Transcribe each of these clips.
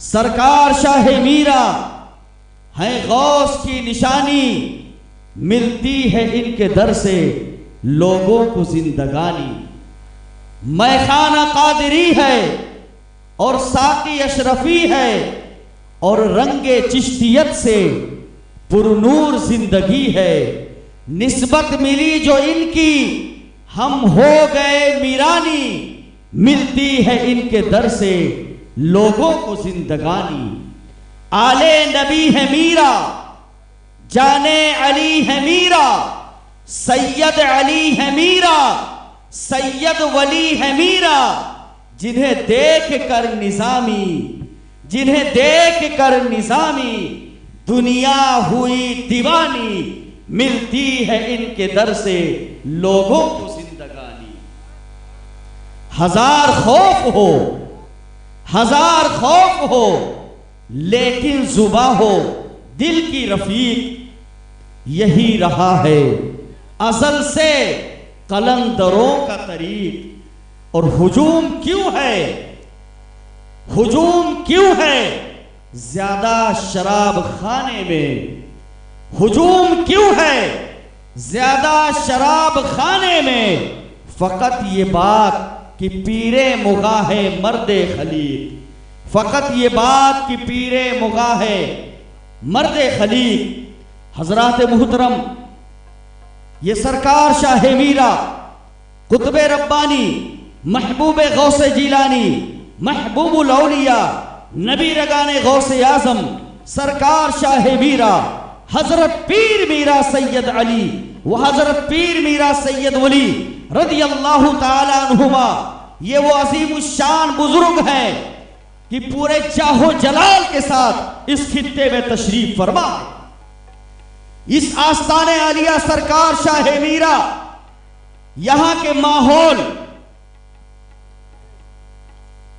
सरकार शाह मीरा है गौस की निशानी, मिलती है इनके दर से लोगों को जिंदगानी। मैखाना कादरी है और साकी अशरफी है और रंगे चिश्तियत से पुरनूर जिंदगी है। निस्बत मिली जो इनकी हम हो गए मीरानी, मिलती है इनके दर से लोगों को जिंदगानी। आले नबी है मीरा, जाने अली है मीरा, सैयद अली है मीरा, सैयद वली है मीरा। जिन्हें देख कर निजामी, जिन्हें देख कर निजामी दुनिया हुई दीवानी, मिलती है इनके दर से लोगों को जिंदगानी। हजार खौफ हो, हजार खौफ हो, लेकिन जुबा हो दिल की रफीक, यही रहा है अज़ल से कलंदरों का तरीक। और हुजूम क्यों है, हुजूम क्यों है ज्यादा शराब खाने में, हुजूम क्यों है ज्यादा शराब खाने में। फकत ये बात कि पीरे मुगाहे मर्दे खलीक, फकत ये बात कि पीरे मुगाहे मर्दे खलीक। हजरात मुहतरम, ये सरकार शाह मीरा, कुतुबे रब्बानी, महबूब गौसे जीलानी, महबूबुल औलिया, नबी रगाने गौसे आजम, सरकार शाह मीरा, हजरत पीर मीरा सैयद अली व हजरत पीर मीरा सैयद वली रज़ी अल्लाह ताला अन्हुमा। ये वो अजीम शान बुजुर्ग हैं कि पूरे जाहो जलाल के साथ इस खित्ते में तशरीफ फरमा। इस आस्ताने आलिया सरकार शाह मीरा, यहां के माहौल,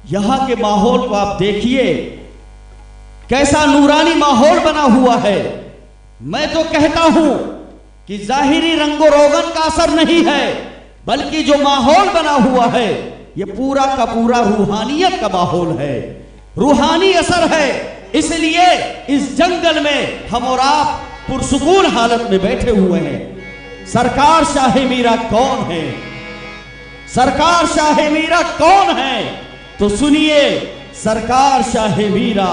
यहां के माहौल को आप देखिए, कैसा नूरानी माहौल बना हुआ है। मैं तो कहता हूं कि जाहिरी रंगो रोगन का असर नहीं है, बल्कि जो माहौल बना हुआ है ये पूरा का पूरा रूहानियत का माहौल है, रूहानी असर है। इसलिए इस जंगल में हम और आप पुरसुकून हालत में बैठे हुए हैं। सरकार शाह मीरा कौन है, सरकार शाह मीरा कौन है? तो सुनिए, सरकार शाह मीरा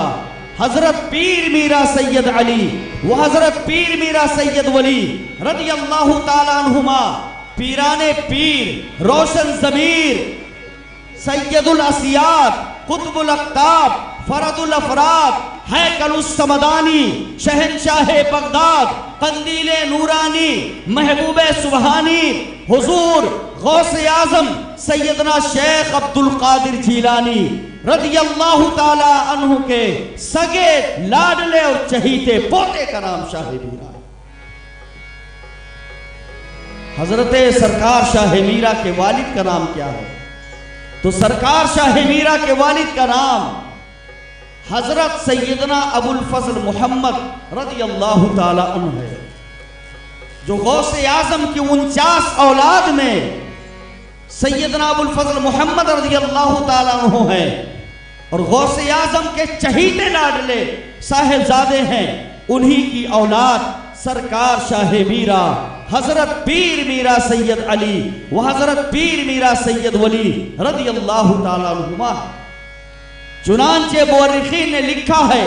हजरत पीर मीरा सैयद अली व हजरत पीर मीरा सैयद वली रज़ी अल्लाह ताला अन्हुमा, पीराने पीर, रोशन ज़मीर, सैयदुल असियात, कुतुबुल अक़ताब, फरदुल अफराद, हैकलुस समदानी, शहंशाह बगदाद, कंदीले नूरानी, महबूबे सुबहानी, हुजूर गौसे आजम सैयदना शेख अब्दुल कादिर जीलानी रज़ी अल्लाह ताला अन्हु के सगे लाडले और चहीते पोते का नाम शाह मीरा। हजरत सरकार शाह मीरा के वालिद का नाम क्या है? तो सरकार शाह मीरा के वालिद का नाम हजरत सैयदना अबुल फजल मोहम्मद रज़ी अल्लाह ताला अन्हु है, जो गौसे आजम की 49 औलाद में सैयदना अबुल फजल मोहम्मद रज़ी अल्लाह ताला अन्हु है और गौसे आजम के चहीते लाडले साहिबजादे हैं। उन्हीं की औलाद सरकार शाह मीरा, हजरत पीर मीरा सैयद अली व हजरत पीर मीरा सैयद वली रज़ी अल्लाह ताला अन्हुमा। चुनांचे मुअर्रिखीन ने लिखा है,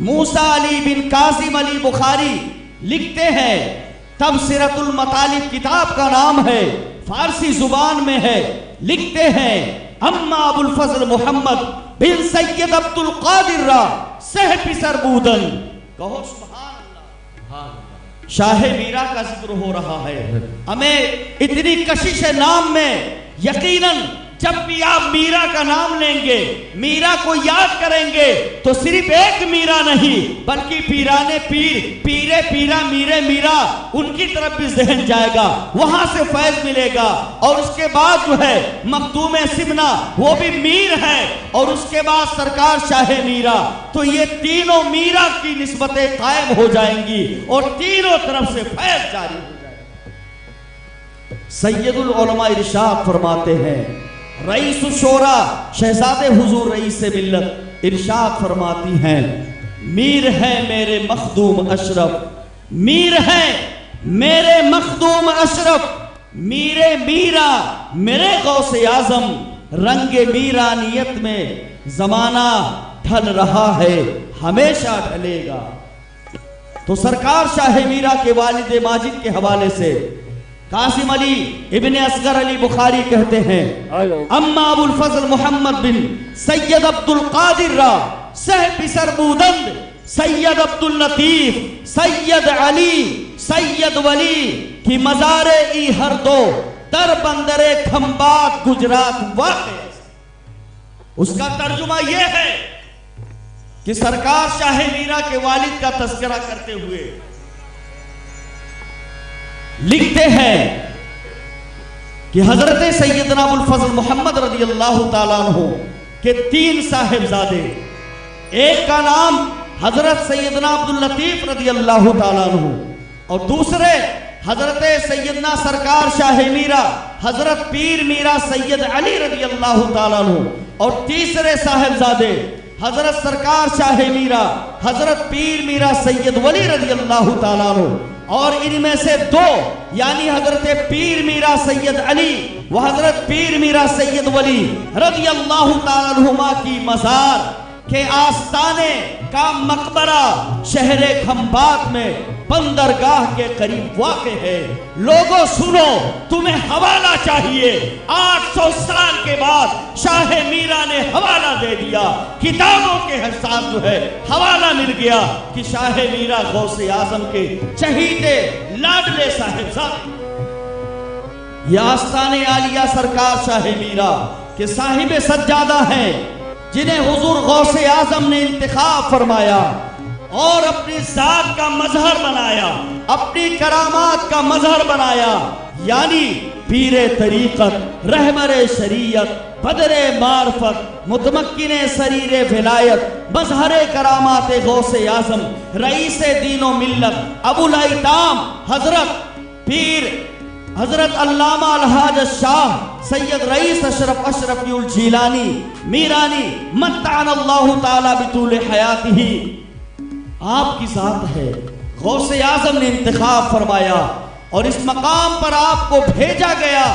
मूसा अली बिन कासिम अली बुखारी लिखते हैं, तबसिरतुल मतालिब किताब का नाम है, फारसी जुबान में है। लिखते हैं, अम्मा अबुल फजल मोहम्मद बिन सैयद अब्दुल कादिर रा सह पिसर बूदन। कहो सुभान अल्लाह। शाह मीरा का जिक्र हो रहा है। हमें इतनी कशिश है नाम में, यकीनन जब भी आप मीरा का नाम लेंगे, मीरा को याद करेंगे, तो सिर्फ एक मीरा नहीं बल्कि पीराने पीर, पीरे पीरा मीरे मीरा, उनकी तरफ भी जहन जाएगा, वहां से फैज मिलेगा। और उसके बाद जो है मखदूमे सिमना, वो भी मीर है, और उसके बाद सरकार शाह मीरा। तो ये तीनों मीरा की निस्बतें कायम हो जाएंगी और तीनों तरफ से फैज जारी हो जाएगा। सैयदुल उलमा इरशाद फरमाते हैं, रईस शोरा शहजादे हुजूर रईस मिल्लत इरशाद फरमाती हैं, मीर है मेरे मखदूम अशरफ, मीर है मेरे मखदूम अशरफ, मीरे मीरा मेरे गौसे आजम, रंगे मीरानियत में जमाना ढल रहा है, हमेशा ढलेगा। तो सरकार शाह मीरा के वालिद माजिद के हवाले से कासिम अली इब्ने असगर अली बुखारी कहते हैं, अम्मा अबुल फजल मोहम्मद बिन सैयद अब्दुल कादिर रा सह पिसर बूदंद सैयद अब्दुल लतीफ सैयद अली सैयद वली की मज़ारे ई हर दो दर बंदरे खंबात गुजरात वाक़े। उसका तर्जुमा यह है कि सरकार शाह मीरा के वालिद का तज़किरा करते हुए लिखते हैं कि हजरत सैयदना अबुल फजल मोहम्मद रज़ी अल्लाह ताला अन्हु के 3 साहिबजादे, एक का नाम हजरत सैयदना अब्दुल लतीफ रज़ी अल्लाह ताला अन्हु और दूसरे हजरत सैयदना सरकार शाह मीरा हजरत पीर मीरा सैयद अली रज़ी अल्लाह ताला अन्हु और तीसरे साहिबजादे हजरत सरकार शाह मीरा हजरत पीर मीरा सैयद वली रज़ी अल्लाह ताला अन्हु, और इनमें से 2 यानी हजरत पीर मीरा सैयद अली व हजरत पीर मीरा सैयद वली रज़ी अल्लाह ताला अन्हुमा की मज़ार के आस्ताने का मकबरा शहर खंबात में बंदरगाह के करीब वाक़े है। लोगों सुनो, तुम्हें हवाला चाहिए। 800 साल के बाद शाह मीरा ने हवाला दे दिया, किताबों के साथ जो है हवाला मिल गया कि शाह मीरा गौसे आजम के चहीते लाडले साहिबजादे। यह आस्ताने आलिया सरकार शाह मीरा के साहिब सज्जादा हैं, जिन्हें हुजूर गौसे आजम ने इंतखाब फरमाया और अपनी जात का मजहर बनाया, अपनी करामात का मजहर बनाया, यानी पीरे तरीकत, रहमरे शरीयत, बदरे मार्फत, मुतमक्किने सरीरे विलायत, मजहरे करामात गौसे आजम, रईसे दीनो मिल्लत, अबुल ऐताम हजरत पीर हजरत अल्लामा अलहाज शाह सैयद रईस अशरफ अशरफीउल जीलानी मीरानी मत्ताअल्लाहु ताला बितूल हयातिही, आपकी जात है। गौसे आजम ने इंतखाब फरमाया और इस मकाम पर आपको भेजा गया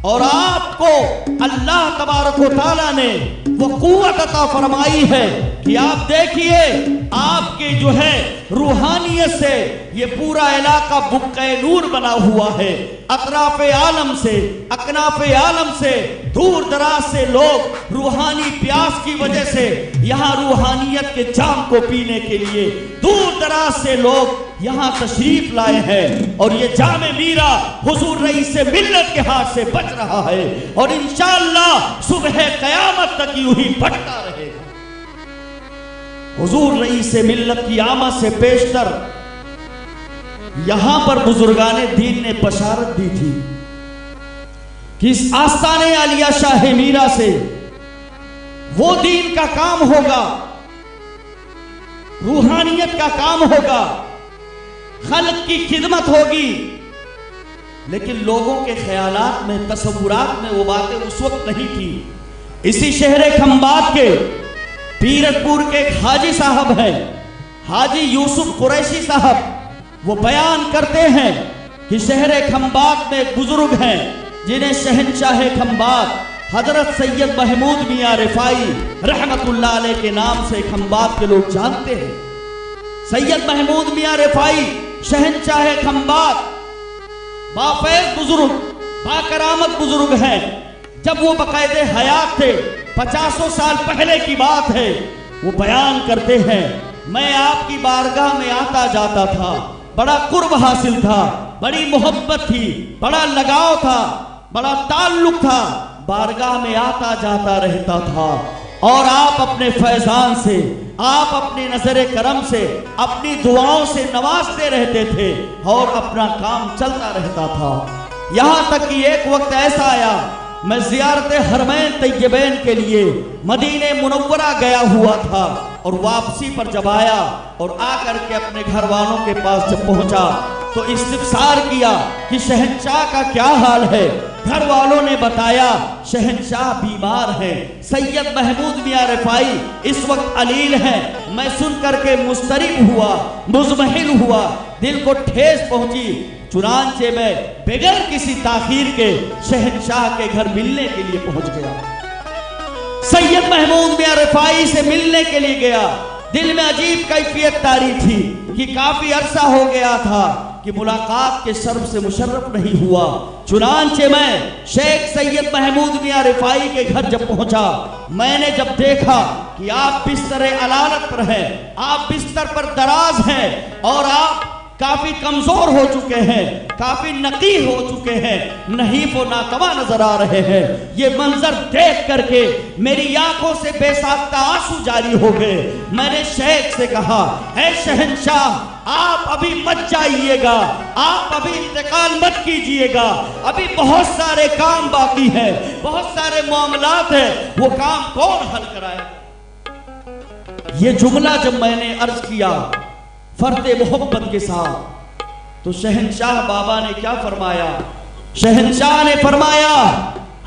और आपको अल्लाह तबारक व तआला ने वो कुव्वत अता फरमाई है कि आप देखिए, आपकी जो है रूहानियत से ये पूरा इलाका बुक्के नूर बना हुआ है। अतराफे आलम से, अकनाफे आलम से, दूर दराज से लोग रूहानी प्यास की वजह से यहाँ रूहानियत के जाम को पीने के लिए दूर दराज से लोग यहाँ तशरीफ लाए हैं और ये जामे मीरा हुजूर रईस मिल्लत के हाथ से बच रहा है और इंशाअल्लाह सुबह क़यामत तक यूं ही बढ़ता रहेगा। हुजूर रईस मिल्लत की आमद से पेशतर यहां पर बुजुर्गाने दीन ने बशारत दी थी कि इस आस्ताने आलिया शाह मीरा से वो दीन का काम होगा, रूहानियत का काम होगा, खल्क की खिदमत होगी। लेकिन लोगों के ख्यालात में, तसव्वुरात में वो बातें उस वक्त नहीं थी। इसी शहर खंबात के पीरतपुर के एक हाजी साहब हैं, हाजी यूसुफ कुरैशी साहब, वो बयान करते हैं कि शहर खंबात में एक बुजुर्ग हैं जिन्हें शहनशाह खंबात हजरत सैयद महमूद मियां रिफाई रहमतुल्लाह अलैह के नाम से खंबात के लोग जानते हैं। सैयद महमूद मियां रिफाई शहनशाह खंबात बाफैज़ बुजुर्ग, बाकरामत बुजुर्ग हैं। जब वो बाकायदे हयात थे, 50 साल पहले की बात है, वो बयान करते हैं, मैं आपकी बारगाह में आता जाता था, बड़ा कुर्ब हासिल था, बड़ी मोहब्बत थी, बड़ा लगाव था, बड़ा ताल्लुक था, बारगाह में आता जाता रहता था और आप अपने फैजान से, आप अपनी नजर करम से, अपनी दुआओं से नवाजते रहते थे और अपना काम चलता रहता था। यहां तक कि एक वक्त ऐसा आया, मैं ज़ियारत हरमैन तैयबैन के लिए मदीने मुनव्वरा गया हुआ था और वापसी पर जब आया और आकर के अपने घर वालों के पास जब पहुंचा तो इस्तिफसार किया कि शहंशाह का क्या हाल है। घर वालों ने बताया शहंशाह बीमार हैं, सैयद महमूद मियां रिफाई इस वक्त अलील हैं। मैं सुन करके मुस्तरिब हुआ, मुज़महिल हुआ, दिल को ठेस पहुंची। चुनांचे में बगैर किसी ताखीर के शहंशाह के घर मिलने के लिए पहुंच गया। सैयद महमूद मियां रिफाई से मिलने के लिए गया। दिल में अजीब कैफियत तारी थी कि काफी अरसा हो गया था कि मुलाकात के शर्फ से मुशर्रफ नहीं हुआ। चुनांचे में शेख सैयद महमूद मियां रिफाई के घर जब पहुंचा, मैंने जब देखा कि आप बिस्तर अलानत पर हैं, आप बिस्तर पर दराज हैं और आप काफी कमजोर हो चुके हैं, काफी नकीर हो चुके हैं, नहीफ और नातवा नजर आ रहे हैं। ये मंजर देख करके मेरी आंखों से बेसाख्ता आंसू जारी हो गए। मैंने शेख से कहा, ऐ शहंशाह, आप अभी मत जाइएगा, आप अभी इंतकाल मत कीजिएगा, अभी बहुत सारे काम बाकी हैं, बहुत सारे मामलात हैं, वो काम कौन हल कराएगा। ये जुमला जब मैंने अर्ज किया फर्दे मोहब्बत के साथ, तो शहंशाह बाबा ने क्या फरमाया। शहंशाह ने फरमाया,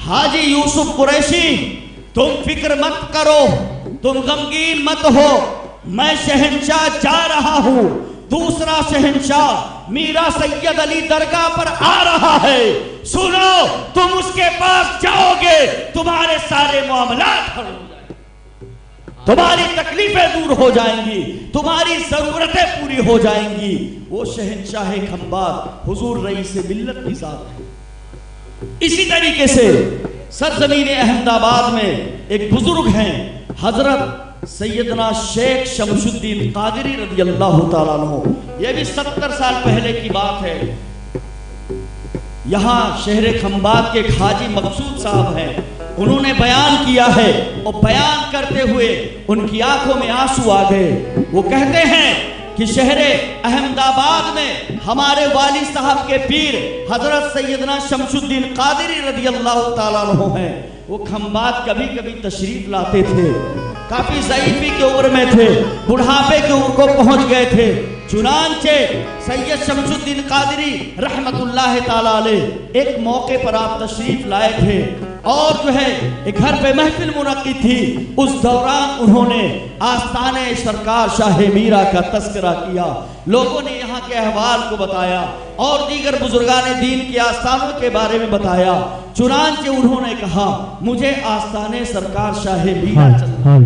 हाजी यूसुफ कुरैशी, तुम फिक्र मत करो, तुम गमगीन मत हो, मैं शहंशाह जा रहा हूं। दूसरा शहंशाह मीरा सैयद अली दरगाह पर आ रहा है, सुनो, तुम उसके पास जाओगे, तुम्हारे सारे मामलात हल हो जाएंगे, तुम्हारी तकलीफें दूर हो जाएंगी, तुम्हारी जरूरतें पूरी हो जाएंगी। वो शहंशाह खंबात हुजूर रईस मिल्लत की साथ है। इसी तरीके से सरजमीन अहमदाबाद में एक बुजुर्ग हैं, हजरत सैयदना शेख शमशुद्दीन कादरी रज़ी अल्लाह तआला अन्हु। यह भी 70 साल पहले की बात है। यहाँ शहर खंबात के हाजी मकसूद साहब हैं, उन्होंने बयान किया है और बयान करते हुए उनकी आंखों में आंसू आ गए। वो कहते हैं कि शहर अहमदाबाद में हमारे वाली साहब के पीर हजरत सैयदना शमशुद्दीन कादरी रज़ी अल्लाह तआला अन्हु हैं। वो खंबात कभी कभी तशरीफ लाते थे, काफी ज़ईफ़ी की उम्र में थे, बुढ़ापे की उम्र को पहुंच गए थे। चुनांचे सैयद शमशुद्दीन कादरी रहमतुल्लाह ताला अलैह एक मौके पर आप तशरीफ लाए थे और जो है एक घर पे महफिल मुनक्किद थी। उस दौरान उन्होंने आस्ताने सरकार शाह मीरा का तस्करा किया, लोगों ने यहाँ के अहवाल को बताया और दीगर बुजुर्गान दीन के आस्थानों के बारे में बताया। चुनांचे उन्होंने कहा, मुझे आस्थाने सरकार शाह मीरा चलना,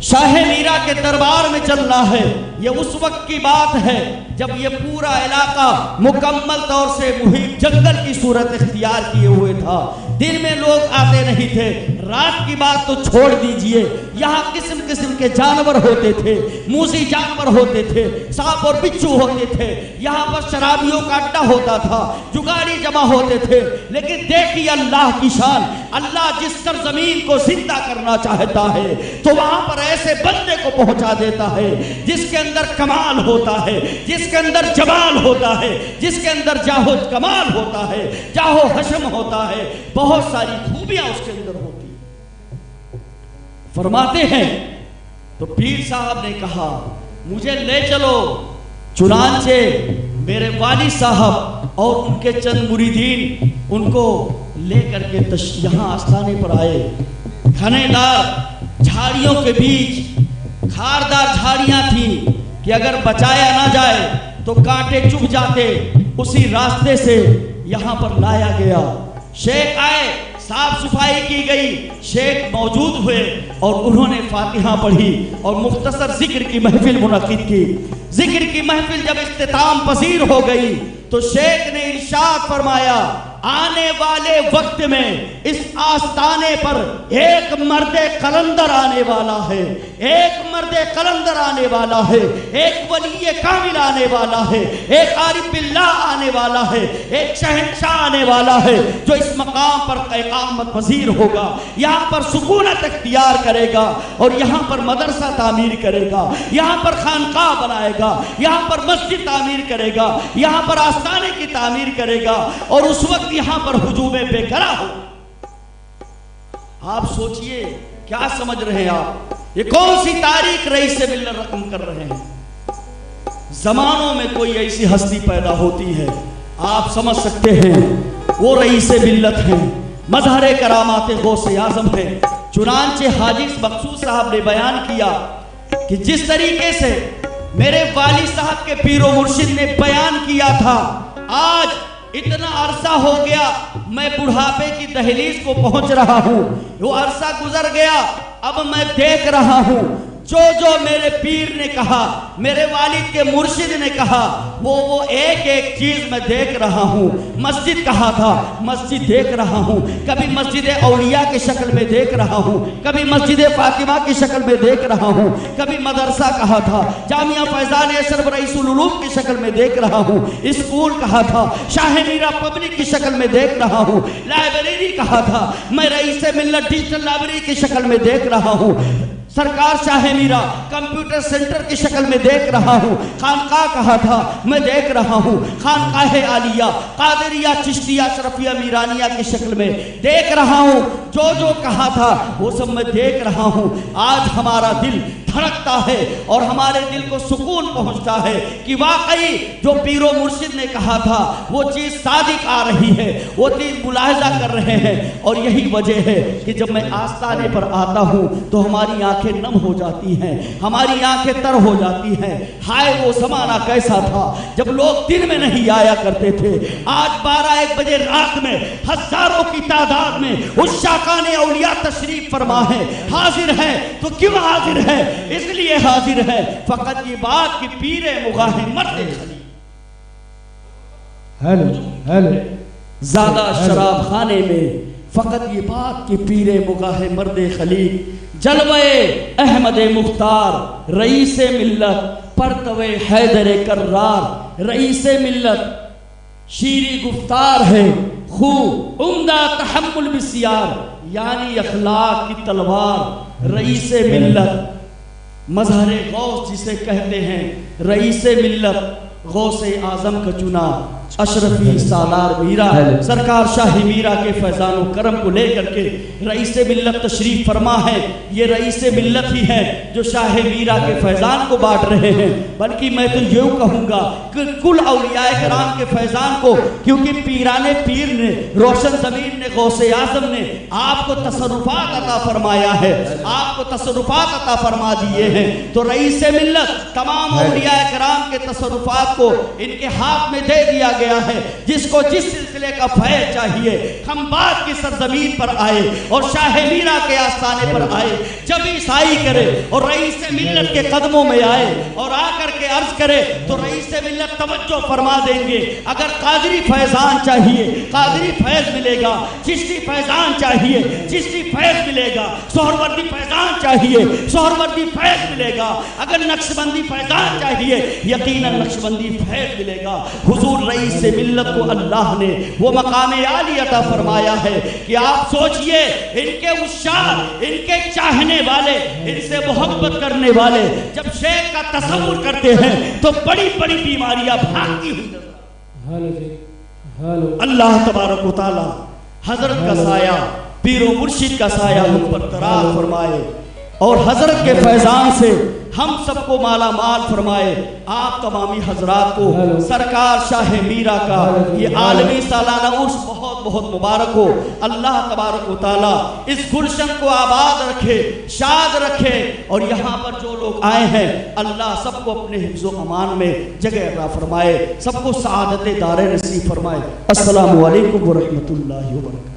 शाह मीरा के दरबार में चलना है। ये उस वक्त की बात है जब ये पूरा इलाका मुकम्मल तौर से मुहित जंगल की सूरत इख्तियार किए हुए था। दिन में लोग आते नहीं थे, रात की बात तो छोड़ दीजिए, यहाँ किस्म किस्म के जानवर होते थे, मूसी जानवर होते थे, सांप और बिच्छू होते थे। यहाँ पर शराबियों का अड्डा होता था, जुगाड़ी जमा होते थे। लेकिन देखिए अल्लाह की शान, अल्लाह जिस सरजमीन को जिंदा करना चाहता है तो वहां पर ऐसे बंदे को पहुंचा देता है जिसके अंदर कमाल होता है, जिसके अंदर जमाल होता है, जिसके अंदर जाहो कमाल होता है, जाहो हशम होता है, बहुत सारी खूबियां उसके अंदर होती है। फरमाते हैं तो पीर साहब ने कहा, मुझे ले चलो। चुनांचे मेरे वाली साहब और उनके चंद मुरीदीन उनको लेकर के यहाँ आस्थाने पर आए। घनेदार झाड़ियों के बीच खारदार झाड़ियां थी कि अगर बचाया ना जाए तो कांटे चुभ जाते, उसी रास्ते से यहाँ पर लाया गया। शेख आए, साफ सफाई की गई, शेख मौजूद हुए और उन्होंने फातिहा पढ़ी और मुख्तसर जिक्र की महफिल मुनक्किद की। जिक्र की महफिल जब इख्तिताम पसीर हो गई तो शेख ने इरशाद फरमाया, आने वाले वक्त में इस आस्थाने पर एक मर्दे कलंदर आने वाला है, एक मर्दे कलंदर आने वाला है, एक वली कामिल आने वाला है, एक आरिफ बिल्लाह आने वाला है, एक शहंशाह आने वाला है जो इस मकाम पर क़यामत पज़ीर होगा, यहाँ पर सुकूनत इख्तियार करेगा और यहाँ पर मदरसा तामीर करेगा, यहाँ पर खानकाह बनाएगा, यहाँ पर मस्जिद तामीर करेगा, यहाँ पर आस्थाने की तामीर करेगा और उस वक्त यहाँ पर हुजूम बेकरा हो। आप सोचिए क्या समझ रहे हैं आप, ये कौन सी तारीख रईस से मिलना रकम कर रहे हैं। जमानों में कोई ऐसी हस्ती पैदा होती है, आप समझ सकते हैं, वो रईसे मिल्लत हैं, मजहर करामात गौसे आजम है। चुनांचे हाजी मखसूस साहब ने बयान किया कि जिस तरीके से मेरे वाली साहब के पीरो मुर्शिद ने बयान किया था, आज इतना अरसा हो गया, मैं बुढ़ापे की दहलीज को पहुंच रहा हूं, वो अरसा गुजर गया, अब मैं देख रहा हूं जो जो मेरे पीर ने कहा, मेरे वालिद के मुर्शिद ने कहा, वो एक एक चीज मैं देख रहा हूँ। मस्जिद कहा था, मस्जिद देख रहा हूँ, कभी मस्जिद औलिया की शक्ल में देख रहा हूँ, कभी मस्जिद फातिमा की शक्ल में देख रहा हूँ, कभी मदरसा कहा था, जामिया फैजान अशरफ रईसुल उलूम की शक्ल में देख रहा हूँ, स्कूल कहा था, शाह मीरा पब्लिक की शक्ल में देख रहा हूँ, लाइब्रेरी कहा था, मैं रईसे मिल्लत डिजिटल लाइब्रेरी की शक्ल में देख रहा हूँ, सरकार शाह मीरा कंप्यूटर सेंटर की शक्ल में देख रहा हूँ, खानकाह कहा था मैं देख रहा हूँ, खानकाह आलिया कादरिया चिश्तिया अशरफिया मीरानिया की शक्ल में देख रहा हूँ, जो जो कहा था वो सब मैं देख रहा हूँ। आज हमारा दिल धड़कता है और हमारे दिल को सुकून पहुंचता है कि वाकई जो पीरो मुर्शिद ने कहा था वो चीज सादिक आ रही है, वो चीज मुलाहिजा कर रहे हैं। और यही वजह है कि जब मैं आस्ताने पर आता हूँ तो हमारी आंखें नम हो जाती हैं, हमारी आंखें तर हो जाती हैं। हाय वो जमाना कैसा था जब लोग दिन में नहीं आया करते थे, आज 12-1 बजे रात में हजारों की तादाद में उस शाकाने औलिया तशरीफ फरमा है, हाजिर है। तो क्यों हाजिर है? इसलिए हाजिर है फकत ये बात कि पीरे मुगाहे मर्दे खली, हेलो ज्यादा शराब खाने में, फकत ये बात कि पीरे मुगाहे मर्दे खली, जलवे अहमद मुख्तार रईसे मिल्लत परतवे हैदर कर्रार, रईसे मिल्लत शीरी गुफ्तार है खूब उम्दा तहम्मुल बिस्यार, यानी अखलाक की तलवार, रईसे मिल्लत मजहरे गौस जिसे कहते हैं, रईसे मिल्लत गौसे आजम का चुना अशरफी सालार मीरा, सरकार शाही मीरा के फैजान करम को लेकर के रईसे मिल्लत तशरीफ फरमा है। ये रईसे मिल्लत ही है जो शाह मीरा के फैजान को बांट रहे हैं, बल्कि मैं तो यूं कहूँगा कि कुल औलियाए कराम के फैजान को, क्योंकि पीराने पीर ने, रोशन ज़मीन ने, गौसे आज़म ने आपको तसर्रुफात अता फरमाया है, आपको तसर्रुफात अता फरमा दिए हैं। तो रईसे मिल्लत तमाम औलियाए कराम के तसर्रुफात को इनके हाथ में दे दिया गया है। जिसको जिस सिलसिले का फैज़ चाहिए, खंबात की सरजमीन पर आए और शाह मीरा के आस्थाने पर आए, जब ईसाई करे और रईसे मिल्लत के कदमों में आए और आकर के अर्ज करे तो रईसे मिल्लत तवज्जो फरमा देंगे। अगर कादरी फैजान चाहिए, कादरी फैज मिलेगा, चिश्ती फैजान चाहिए, चिश्ती फैज मिलेगा, सोहरवर्दी फैजान चाहिए, सोहरवर्दी फैज मिलेगा, अगर नक्शबंदी फैजान चाहिए, यकीनन नक्शबंदी फैज मिलेगा। हुजूर रईसे मिल्लत को अल्लाह ने वो मकाम आली अता फरमाया है कि आप सोचिए, इनके उस्ताद, इनके चाहने वाले, इनसे मोहब्बत करने वाले जब शेख का तसव्वुर करते हैं तो बड़ी बड़ी बीमारियां भागती हुई। अल्लाह तबारक व तआला हजरत का साया, पीरो मुर्शिद का साया हम पर तरार फरमाए और हजरत के फैजान से हम सबको माला माल फरमाए। आप तमामी हजरात को सरकार शाह मीरा का ये आलमी सालाना उर्स बहुत बहुत मुबारक हो। अल्लाह तबारक व तआला इस गुलशन को आबाद रखे, शाद रखे, और यहाँ पर जो लोग आए हैं अल्लाह सबको अपने हिफ्ज़ो अमान में जगह अता फरमाए, सबको सआदत दारे नसीब फरमाए। अस्सलामु अलैकुम व रहमतुल्लाहि व बरकातहू।